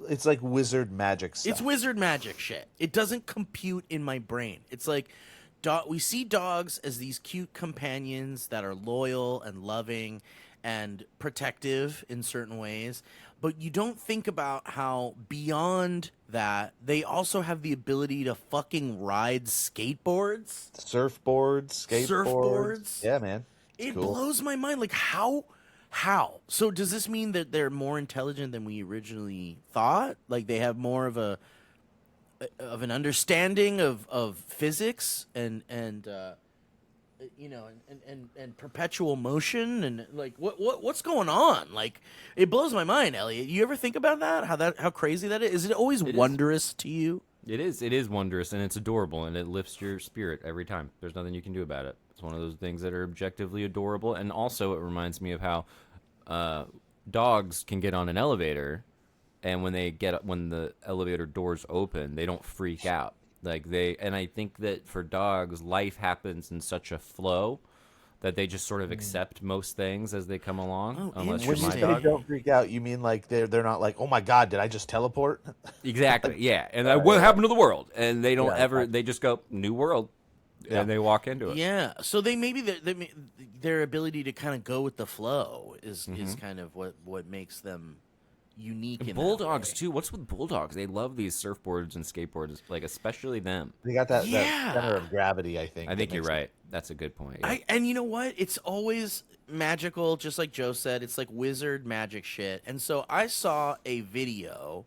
It's like wizard magic stuff. It's wizard magic shit. It doesn't compute in my brain. It's like we see dogs as these cute companions that are loyal and loving and protective in certain ways, but you don't think about how beyond that they also have the ability to fucking ride skateboards, surfboards. Yeah, man. It cool. blows my mind. Like how? So does this mean that they're more intelligent than we originally thought? Like they have more of an understanding of physics and perpetual motion and like what's going on? Like it blows my mind, Elliot. You ever think about that? How crazy that is? Is it always wondrous to you? It is wondrous and it's adorable and it lifts your spirit every time. There's nothing you can do about it. It's one of those things that are objectively adorable, and also it reminds me of how dogs can get on an elevator, and when the elevator doors open, they don't freak out. And I think that for dogs, life happens in such a flow that they just sort of accept most things as they come along. Unless you're When you my say dog. don't freak out, you mean like they're not like, oh my god, did I just teleport? Exactly. Yeah. And what happened to the world? And they don't ever. They just go new world, and they walk into it. Yeah. So their ability to kind of go with the flow is kind of what makes them unique. In Bulldogs that way. too. What's with bulldogs? They love these surfboards and skateboards, like especially them. They got that center of gravity, I think. I think you're right. That's a good point. Yeah. And you know what? It's always magical, just like Joe said. It's like wizard magic shit. And so I saw a video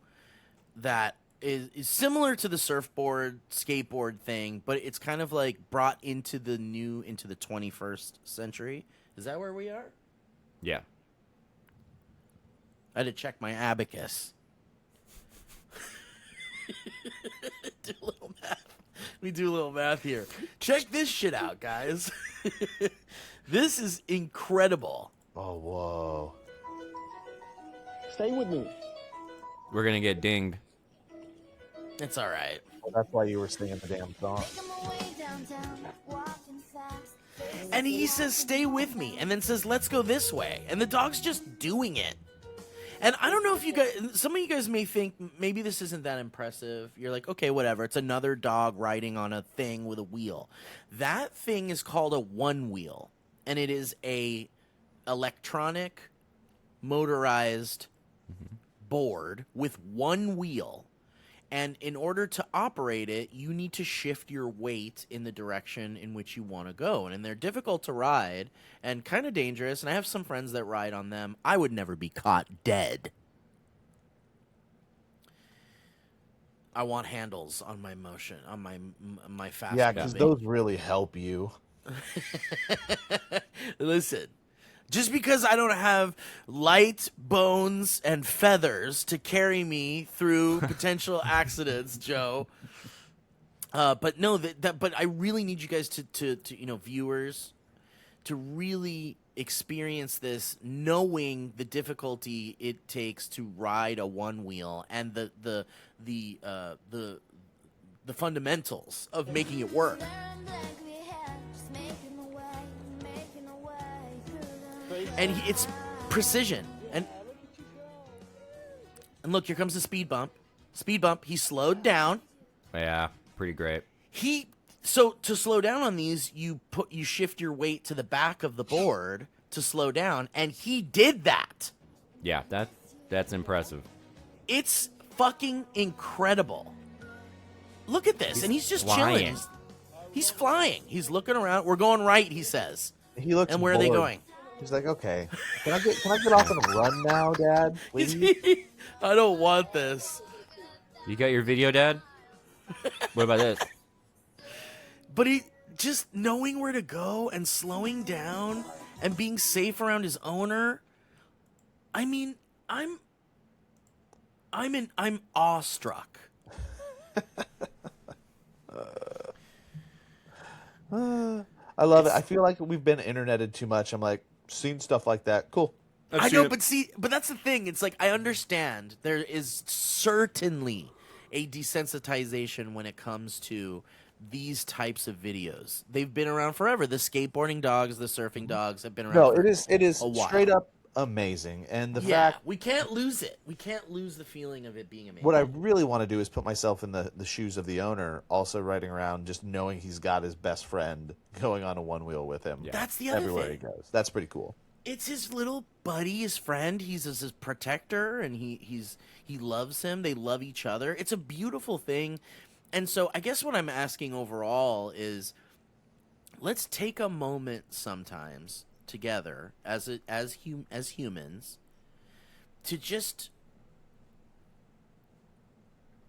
that is similar to the surfboard, skateboard thing, but it's kind of like brought into the 21st century. Is that where we are? Yeah. I had to check my abacus. Do a little math. We do a little math here. Check this shit out, guys. This is incredible. Oh, whoa. Stay with me. We're gonna get dinged. It's all right. Well, that's why you were singing the damn song. And he says, stay with me, and then says, let's go this way. And the dog's just doing it. And I don't know if you guys, some of you guys may think maybe this isn't that impressive. You're like, okay, whatever. It's another dog riding on a thing with a wheel. That thing is called a one wheel, and it is a electronic motorized board with one wheel. And in order to operate it, you need to shift your weight in the direction in which you want to go. And they're difficult to ride and kind of dangerous. And I have some friends that ride on them. I would never be caught dead. I want handles on my motion, on my fast. Yeah, because those really help you. Listen. Just because I don't have light bones and feathers to carry me through potential accidents, Joe. But no, but I really need you guys to viewers, to really experience this knowing the difficulty it takes to ride a one wheel and the fundamentals of making it work. And it's precision. And look, here comes the speed bump. Speed bump. He slowed down. Yeah, pretty great. So to slow down on these, you shift your weight to the back of the board to slow down, and he did that. Yeah, that's impressive. It's fucking incredible. Look at this, and he's just flying. chilling. He's flying. He's looking around. We're going right, he says. He looks And where are they bored. going? He's like, okay, can I get off and run now, Dad? Please? I don't want this. You got your video, Dad? What about this? But he just knowing where to go and slowing down and being safe around his owner. I mean, I'm awestruck. I love it. I feel like we've been interneted too much. I'm like, seen stuff like that. Cool. I know, but that's the thing. It's like I understand there is certainly a desensitization when it comes to these types of videos. They've been around forever. The skateboarding dogs, the surfing dogs have been around. No, for it is a while. straight up amazing. And the Yeah, fact, we can't lose it. We can't lose the feeling of it being amazing. what I really want to do is put myself in the shoes of the owner, also riding around, just knowing he's got his best friend going on a one wheel with him. That's the other everywhere thing. he goes. That's pretty cool. It's his little buddy, his friend. He's his protector, and he loves him. They love each other. It's a beautiful thing. And so I guess what I'm asking overall is, let's take a moment sometimes together as humans to just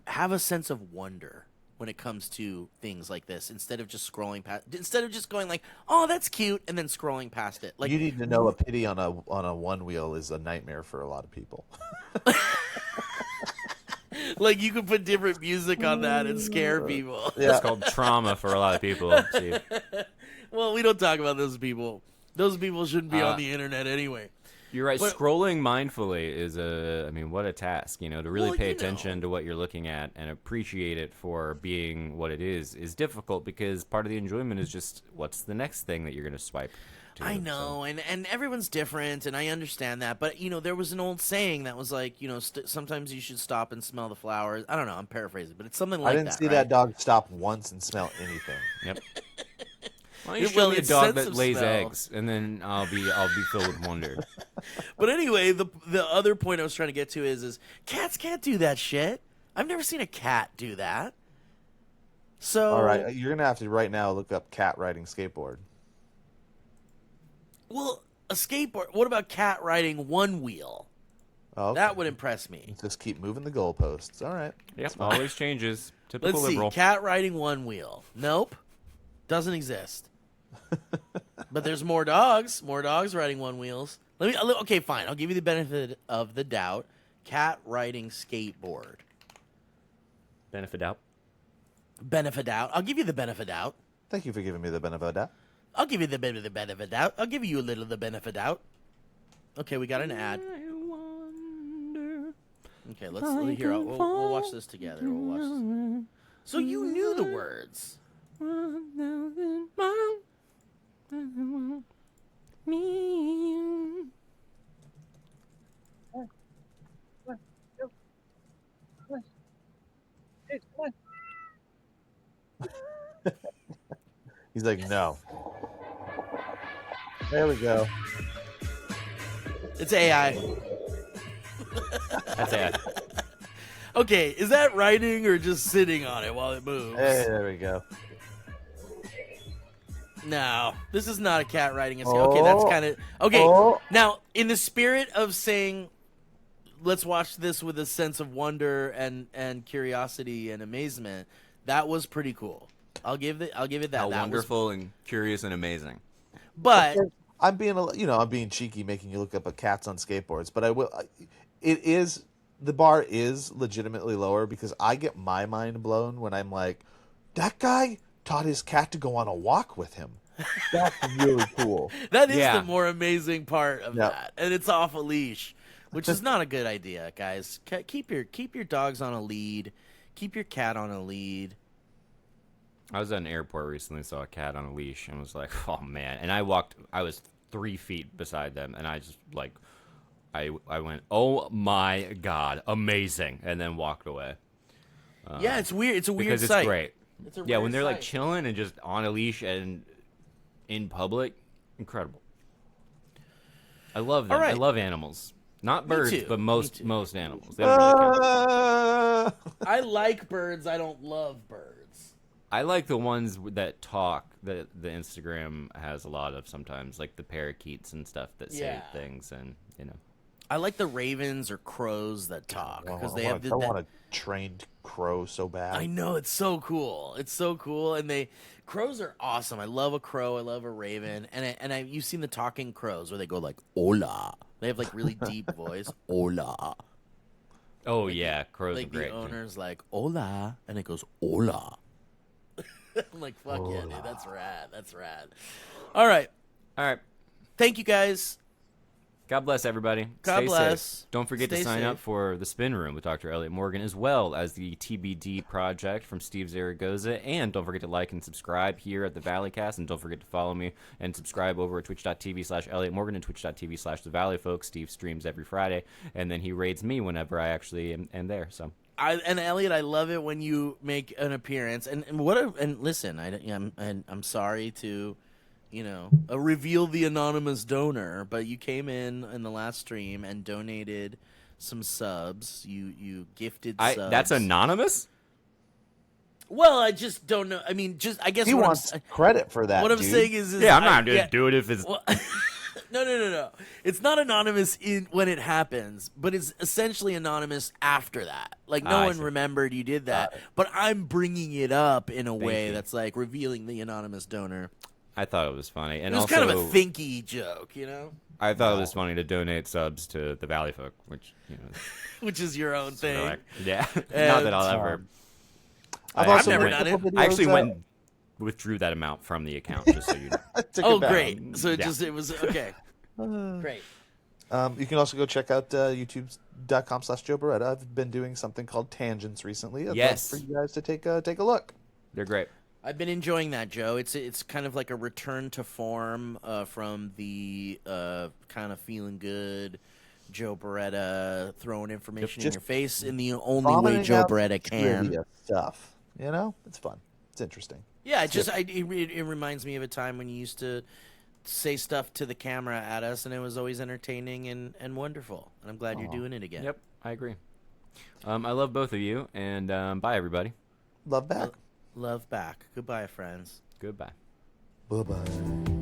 have a sense of wonder when it comes to things like this, instead of just scrolling past, instead of just going like, oh, that's cute, and then scrolling past it. Like, You need to know a pity on a one wheel is a nightmare for a lot of people. like you could put different music on that and scare people. It's called trauma for a lot of people. Steve. Well, we don't talk about those people. Those people shouldn't be on the internet anyway. You're right. But- Scrolling mindfully is what a task, to really Well, pay you know. attention to what you're looking at and appreciate it for being what it is difficult, because part of the enjoyment is just what's the next thing that you're going to swipe to. I know, and everyone's different, and I understand that. But, there was an old saying that was like, sometimes you should stop and smell the flowers. I don't know, I'm paraphrasing, but it's something like I that. didn't see right? that dog stop once and smell anything. Yep. Why don't you Well, show me a it's dog sense that of lays smell. eggs, and then I'll be filled with wonder. But anyway, the other point I was trying to get to is cats can't do that shit. I've never seen a cat do that. So All right, you're gonna have to right now look up cat riding skateboard. Well, a skateboard. What about cat riding one wheel? Oh, okay. That would impress me. Just keep moving the goalposts. All right. Yep, always changes. Typical Let's see. liberal. Cat riding one wheel. Nope. Doesn't exist. But there's more dogs. More dogs riding one wheels. Okay, fine. I'll give you the benefit of the doubt. Cat riding skateboard. Benefit out. Benefit doubt. I'll give you the benefit doubt. Thank you for giving me the benefit of that. I'll give you the benefit of the doubt. I'll give you a little of the benefit doubt. Okay, we got an ad. Okay, let's hear. We'll watch this together. We'll watch this. So you knew the words. He's like, no. There we go. It's AI. That's it. Okay, is that riding or just sitting on it while it moves? Hey, there we go. No, this is not a cat riding a skateboard. Okay, that's kind of okay. Oh. Now, in the spirit of saying, let's watch this with a sense of wonder and curiosity and amazement, that was pretty cool. I'll give it that. How That wonderful and curious and amazing. But I'm being cheeky, making you look up at cats on skateboards, but I will. The bar is legitimately lower because I get my mind blown when I'm like, that guy taught his cat to go on a walk with him. That's really cool. That is Yeah. the more amazing part of Yep. that, and it's off a leash, which is not a good idea, guys. Keep your dogs on a lead. Keep your cat on a lead. I was at an airport recently, saw a cat on a leash, and was like, "Oh man!" And I was 3 feet beside them, and I just like, I went, "Oh my god, amazing!" and then walked away. Yeah, it's weird. It's a weird Because it's sight. great. It's a Yeah, rare when they're like sight. chilling and just on a leash and in public, incredible. I love them. All right. I love animals. Not Me birds, too. but Me most too. animals. They don't really count. I like birds. I don't love birds. I like the ones that talk that the Instagram has a lot of sometimes, like the parakeets and stuff that say Yeah. things, and you know. I like the ravens or crows that talk because they I have want a trained crow so bad. I know, it's so cool. It's so cool, and crows are awesome. I love a crow. I love a raven, and you've seen the talking crows where they go like "hola." They have like really deep voice, "hola." Oh yeah, crows Like are great. the too. owner's like "hola," and it goes "hola." I'm like, fuck yeah, dude, that's rad. That's rad. All right, All right. thank you guys. God bless everybody. God Stay bless. safe. Don't forget Stay to sign up safe. for the Spin Room with Dr. Elliot Morgan, as well as the TBD project from Steve Zaragoza. And don't forget to like and subscribe here at the Valleycast. And don't forget to follow me and subscribe over at twitch.tv/Elliot Morgan and twitch.tv/the Valleyfolk. Steve streams every Friday, and then he raids me whenever I actually am there. So And Elliot, I love it when you make an appearance. And listen, I'm sorry to, reveal the anonymous donor, but you came in the last stream and donated some subs. You gifted subs. that's anonymous? Well, I just don't know. I mean, I guess He wants credit for that. what I'm dude. saying is Yeah, I'm not going going to do it if it's... Well, no. It's not anonymous when it happens, but it's essentially anonymous after that. Like no I one see. remembered you did that, but I'm bringing it up in a way you. that's like revealing the anonymous donor. I thought it was funny. And It was also, kind of a thinky joke, I thought it was funny to donate subs to the Valleyfolk, which, which is your own sort of thing. like, yeah. And, Not that I'll ever... I've I also never made a done couple it. videos, I actually went and withdrew that amount from the account, just so you know. took Oh, it back. great! So Yeah. it was okay. Great. You can also go check out youtube.com/Joe BIRDeta. I've been doing something called Tangents recently. I'd love Yes. for you guys to take a look. They're great. I've been enjoying that, Joe. It's kind of like a return to form from the kind of feeling good Joe BIRDeta throwing information in Just your face in the only way Vomiting Joe out BIRDeta can. trivia stuff. It's fun. It's interesting. Yeah, it reminds me of a time when you used to say stuff to the camera at us, and it was always entertaining and wonderful. And I'm glad you're doing it again. Yep, I agree. I love both of you, and bye, everybody. Love back. Love back. Goodbye, friends. Goodbye. Bye-bye.